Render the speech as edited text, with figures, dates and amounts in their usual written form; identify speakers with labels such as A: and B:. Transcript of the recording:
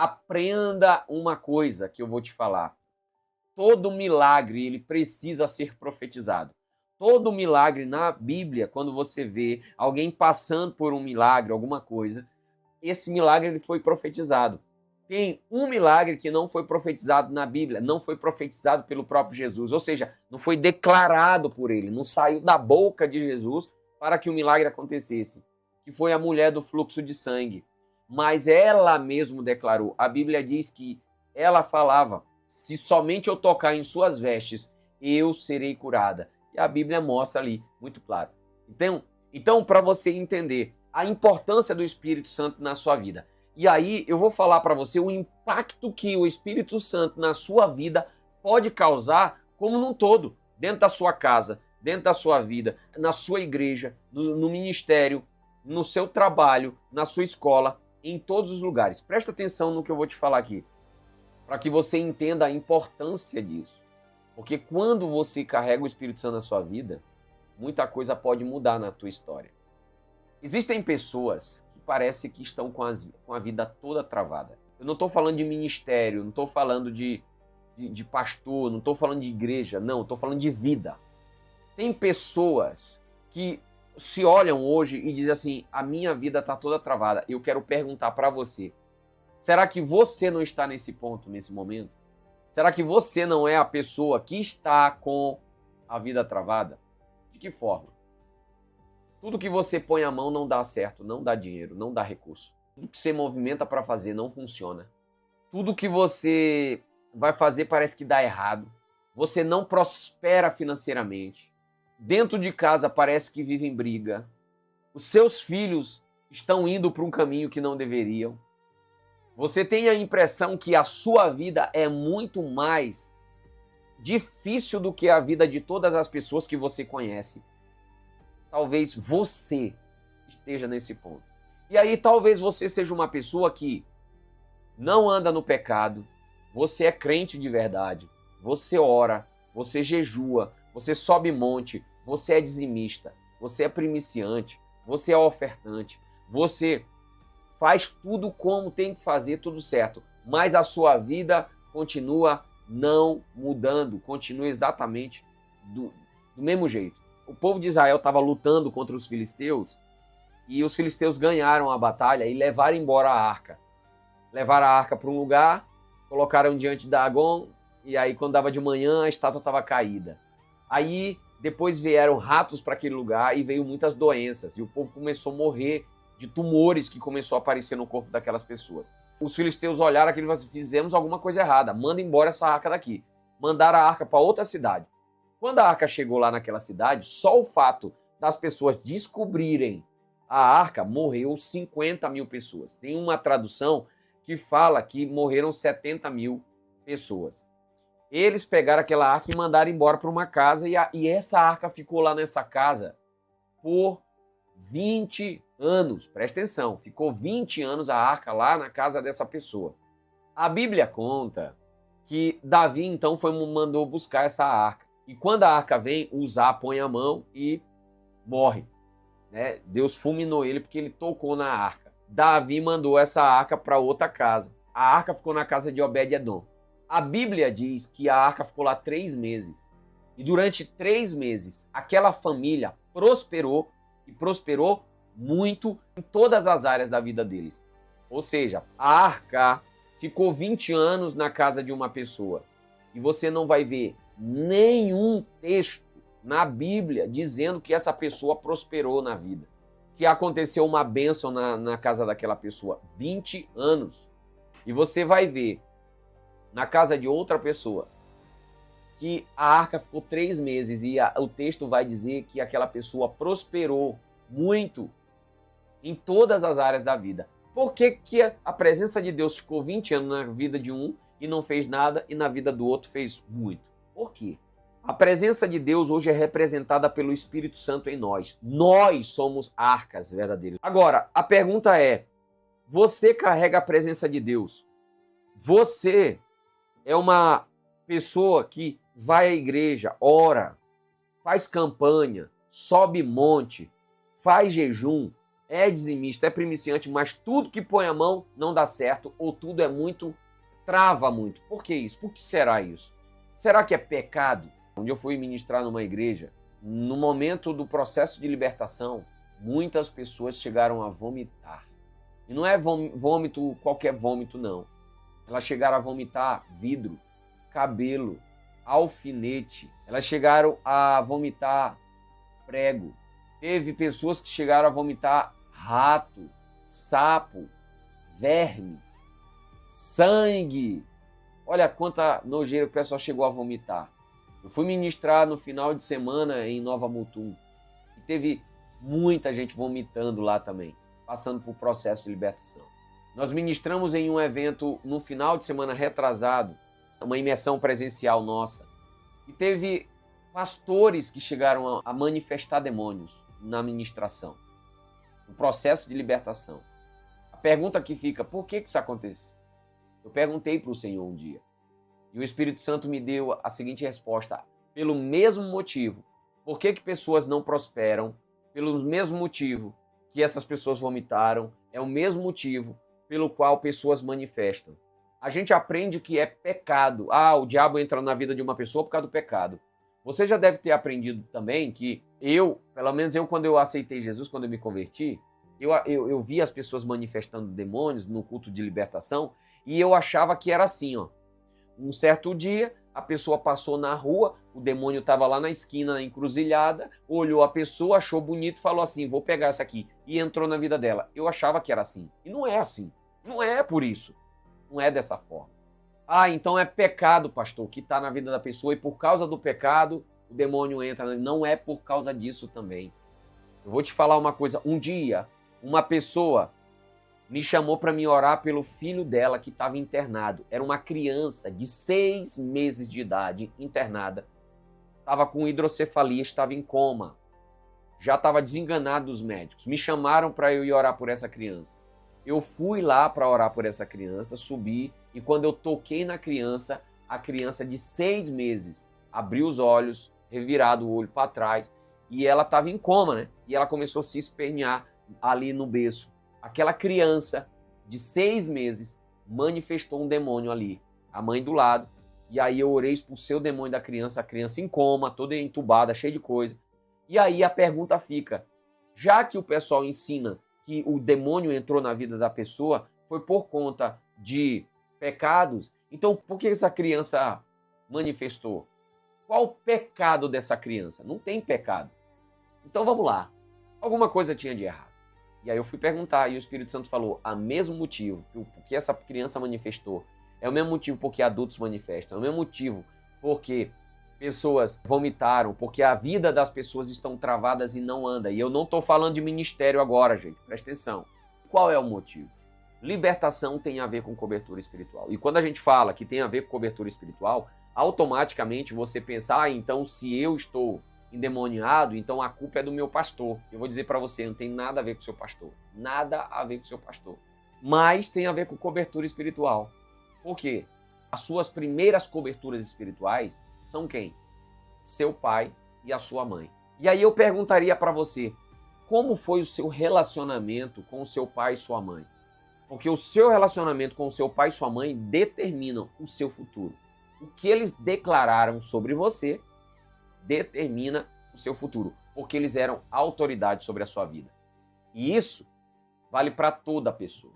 A: aprenda uma coisa que eu vou te falar. Todo milagre ele precisa ser profetizado. Todo milagre na Bíblia, quando você vê alguém passando por um milagre, alguma coisa, esse milagre ele foi profetizado. Tem um milagre que não foi profetizado na Bíblia, não foi profetizado pelo próprio Jesus, ou seja, não foi declarado por ele, não saiu da boca de Jesus para que o milagre acontecesse, que foi a mulher do fluxo de sangue. Mas ela mesmo declarou, a Bíblia diz que ela falava, se somente eu tocar em suas vestes, eu serei curada. E a Bíblia mostra ali, muito claro. Então para você entender a importância do Espírito Santo na sua vida. E aí eu vou falar para você o impacto que o Espírito Santo na sua vida pode causar como num todo, dentro da sua casa, dentro da sua vida, na sua igreja, no ministério, no seu trabalho, na sua escola, em todos os lugares. Presta atenção no que eu vou te falar aqui, para que você entenda a importância disso. Porque quando você carrega o Espírito Santo na sua vida, muita coisa pode mudar na tua história. Existem pessoas que parece que estão com a vida toda travada. Eu não estou falando de ministério, não estou falando de pastor, não estou falando de igreja, não, estou falando de vida. Tem pessoas que se olham hoje e dizem assim, a minha vida está toda travada. Eu quero perguntar para você, será que você não está nesse ponto, nesse momento? Será que você não é a pessoa que está com a vida travada? De que forma? Tudo que você põe a mão não dá certo, não dá dinheiro, não dá recurso. Tudo que você movimenta para fazer não funciona. Tudo que você vai fazer parece que dá errado. Você não prospera financeiramente. Dentro de casa parece que vive em briga. Os seus filhos estão indo para um caminho que não deveriam. Você tem a impressão que a sua vida é muito mais difícil do que a vida de todas as pessoas que você conhece. Talvez você esteja nesse ponto. E aí talvez você seja uma pessoa que não anda no pecado, você é crente de verdade, você ora, você jejua, você sobe monte, você é dizimista, você é primiciante, você é ofertante, você faz tudo como tem que fazer, tudo certo, mas a sua vida continua não mudando, continua exatamente do mesmo jeito. O povo de Israel estava lutando contra os filisteus e os filisteus ganharam a batalha e levaram embora a arca. Levaram a arca para um lugar, colocaram diante de Dagon e aí quando dava de manhã a estátua estava caída. Aí depois vieram ratos para aquele lugar e veio muitas doenças e o povo começou a morrer de tumores que começou a aparecer no corpo daquelas pessoas. Os filisteus olharam aquilo e falaram, fizemos alguma coisa errada, manda embora essa arca daqui. Mandaram a arca para outra cidade. Quando a arca chegou lá naquela cidade, só o fato das pessoas descobrirem a arca, morreu 50 mil pessoas. Tem uma tradução que fala que morreram 70 mil pessoas. Eles pegaram aquela arca e mandaram embora para uma casa e essa arca ficou lá nessa casa por 20 anos. Presta atenção, ficou 20 anos a arca lá na casa dessa pessoa. A Bíblia conta que Davi então mandou buscar essa arca. E quando a arca vem, Uzá põe a mão e morre. Né? Deus fulminou ele porque ele tocou na arca. Davi mandou essa arca para outra casa. A arca ficou na casa de Obed-Edom. A Bíblia diz que a arca ficou lá 3 meses. E durante 3 meses, aquela família prosperou e prosperou muito em todas as áreas da vida deles. Ou seja, a arca ficou 20 anos na casa de uma pessoa. E você não vai ver nenhum texto na Bíblia dizendo que essa pessoa prosperou na vida, que aconteceu uma bênção na casa daquela pessoa. 20 anos. E você vai ver na casa de outra pessoa que a arca ficou 3 meses e o texto vai dizer que aquela pessoa prosperou muito em todas as áreas da vida. Por que a presença de Deus ficou 20 anos na vida de um e não fez nada e na vida do outro fez muito? Por quê? A presença de Deus hoje é representada pelo Espírito Santo em nós. Nós somos arcas verdadeiras. Agora, a pergunta é, você carrega a presença de Deus? Você é uma pessoa que vai à igreja, ora, faz campanha, sobe monte, faz jejum, é dizimista, é primiciante, mas tudo que põe a mão não dá certo, ou tudo é muito, trava muito. Por que isso? Por que será isso? Será que é pecado? Onde eu fui ministrar numa igreja, no momento do processo de libertação, muitas pessoas chegaram a vomitar. E não é vômito, qualquer vômito, não. Elas chegaram a vomitar vidro, cabelo, alfinete. Elas chegaram a vomitar prego. Teve pessoas que chegaram a vomitar rato, sapo, vermes, sangue. Olha quanta nojeira o pessoal chegou a vomitar. Eu fui ministrar no final de semana em Nova Mutum. E teve muita gente vomitando lá também, passando por processo de libertação. Nós ministramos em um evento no final de semana retrasado, uma imersão presencial nossa. E teve pastores que chegaram a manifestar demônios na ministração, no processo de libertação. A pergunta que fica, por que isso acontece? Eu perguntei para o Senhor um dia. E o Espírito Santo me deu a seguinte resposta. Pelo mesmo motivo. Por que pessoas não prosperam? Pelo mesmo motivo que essas pessoas vomitaram. É o mesmo motivo pelo qual pessoas manifestam. A gente aprende que é pecado. O diabo entra na vida de uma pessoa por causa do pecado. Você já deve ter aprendido também que pelo menos eu, quando eu aceitei Jesus, quando eu me converti, eu vi as pessoas manifestando demônios no culto de libertação e eu achava que era assim, ó. Um certo dia, a pessoa passou na rua, o demônio estava lá na esquina, na encruzilhada, olhou a pessoa, achou bonito e falou assim, vou pegar essa aqui. E entrou na vida dela. Eu achava que era assim. E não é assim. Não é por isso. Não é dessa forma. Então é pecado, pastor, que está na vida da pessoa e por causa do pecado o demônio entra. Não é por causa disso também. Eu vou te falar uma coisa. Um dia, uma pessoa me chamou para me orar pelo filho dela que estava internado. Era uma criança de 6 meses de idade, internada. Estava com hidrocefalia, estava em coma. Já estava desenganado dos médicos. Me chamaram para eu ir orar por essa criança. Eu fui lá para orar por essa criança, subi, e quando eu toquei na criança, a criança de 6 meses abriu os olhos, revirado o olho para trás, e ela estava em coma, né? E ela começou a se espernear ali no berço. Aquela criança de 6 meses manifestou um demônio ali, a mãe do lado, e aí eu orei, expulsei o demônio da criança, a criança em coma, toda entubada, cheia de coisa. E aí a pergunta fica, já que o pessoal ensina que o demônio entrou na vida da pessoa, foi por conta de pecados, então por que essa criança manifestou? Qual o pecado dessa criança? Não tem pecado. Então vamos lá, alguma coisa tinha de errado. E aí eu fui perguntar e o Espírito Santo falou, o mesmo motivo porque essa criança manifestou, é o mesmo motivo porque adultos manifestam, é o mesmo motivo porque pessoas vomitaram, porque a vida das pessoas estão travadas e não anda. E eu não estou falando de ministério agora, gente, presta atenção. Qual é o motivo? Libertação tem a ver com cobertura espiritual. E quando a gente fala que tem a ver com cobertura espiritual, automaticamente você pensa, então se eu estou endemoniado, então a culpa é do meu pastor. Eu vou dizer para você, não tem nada a ver com o seu pastor. Nada a ver com o seu pastor. Mas tem a ver com cobertura espiritual. Por quê? As suas primeiras coberturas espirituais são quem? Seu pai e a sua mãe. E aí eu perguntaria para você, como foi o seu relacionamento com o seu pai e sua mãe? Porque o seu relacionamento com o seu pai e sua mãe determinam o seu futuro. O que eles declararam sobre você determina o seu futuro, porque eles eram autoridade sobre a sua vida. E isso vale para toda pessoa.